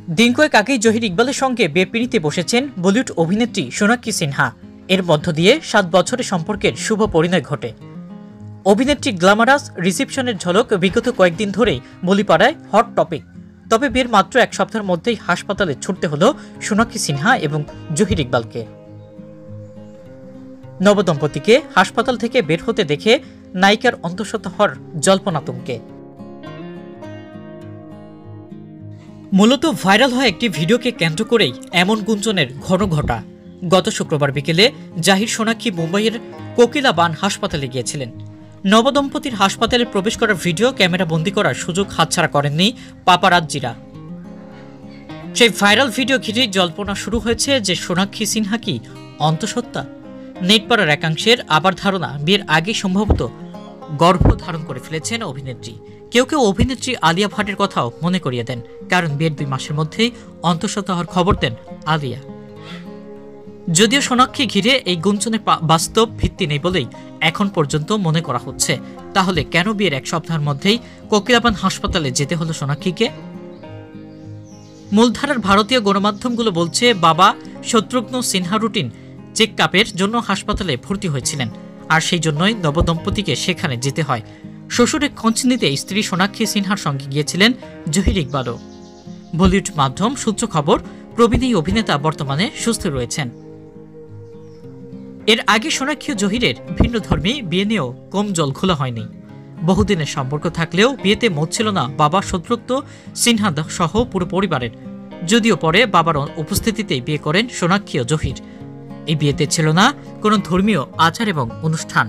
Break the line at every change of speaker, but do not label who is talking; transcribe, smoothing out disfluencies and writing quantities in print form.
দিন কয়েক আগেই জহির ইকবালের সঙ্গে বিয়ের পিঁড়িতে বসেছেন বলিউড অভিনেত্রী সোনাক্ষী সিনহা। এর মধ্য দিয়ে 7 বছরের সম্পর্কের শুভ পরিণয় ঘটে। অভিনেত্রী গ্ল্যামারাস রিসেপশনের ঝলক বিগত কয়েকদিন ধরেই বলিপাড়ায় হট টপিক। তবে বিয়ের মাত্র এক সপ্তাহের মধ্যেই হাসপাতালে ছুটতে হলো সোনাক্ষী সিনহা এবং জহির ইকবালকে। নবদম্পতিকে হাসপাতাল থেকে বের হতে দেখে নায়িকার অন্তঃসত্ত্বা হওয়ার জল্পনাতঙ্কে। মূলত ভাইরাল হয় একটি ভিডিওকে কেন্দ্র করেই এমন গুঞ্জনের ঘন ঘটা। গত শুক্রবার বিকেলে জাহির সোনাক্ষী মুম্বাইয়ের কোকিলাবান হাসপাতালে গিয়েছিলেন। নবদম্পতির হাসপাতালে প্রবেশ করার ভিডিও ক্যামেরা বন্দী করার সুযোগ হাতছাড়া করেননি পাপারাজ্জিরা। সেই ভাইরাল ভিডিও ঘিরেই জল্পনা শুরু হয়েছে যে সোনাক্ষী সিনহা কি অন্তঃসত্ত্বা। নেটপাড়ার একাংশের আবার ধারণা বিয়ের আগে সম্ভবত গর্ভ ধারণ করে ফেলেছেন অভিনেত্রী। কেউ কেউ অভিনেত্রী আলিয়া ভাটের কথাও মনে করিয়ে দেন, কারণ বিয়ের 2 মাসের মধ্যেই অন্তঃসত্ত্বা হওয়ার খবর দেন আলিয়া। যদিও সোনাক্ষী ঘিরে এই গুঞ্জনের বাস্তব ভিত্তি নেই বলেই এখন পর্যন্ত মনে করা হচ্ছে। তাহলে কেন বিয়ের 1 সপ্তাহের মধ্যেই কোকিলাবান হাসপাতালে যেতে হলো সোনাক্ষীকে? মূলধারার ভারতীয় গণমাধ্যমগুলো বলছে বাবা শত্রুঘ্ন সিনহা রুটিন চেক আপের জন্য হাসপাতালে ভর্তি হয়েছিলেন, আর সেই জন্যই নবদম্পতিকে সেখানে যেতে হয়। শ্বশুরের খোঁজ নিতে স্ত্রী সোনাক্ষী সিনহার সঙ্গে গিয়েছিলেন জহির ইকবালও। বলিউড মাধ্যম সূত্র খবর, প্রবীণ এই অভিনেতা বর্তমানে সুস্থ রয়েছেন। এর আগে সোনাক্ষী ও জহিরের ভিন্ন ধর্মী বিয়ে নিয়েও কম জল খোলা হয়নি। বহুদিনের সম্পর্ক থাকলেও বিয়েতে মত ছিল না বাবা শত্রুঘ্ন সিনহা সহ পুরো পরিবারের। যদিও পরে বাবার উপস্থিতিতেই বিয়ে করেন সোনাক্ষী ও জহির। এই বিয়েতে ছিল না কোনো ধর্মীয় আচার এবং অনুষ্ঠান।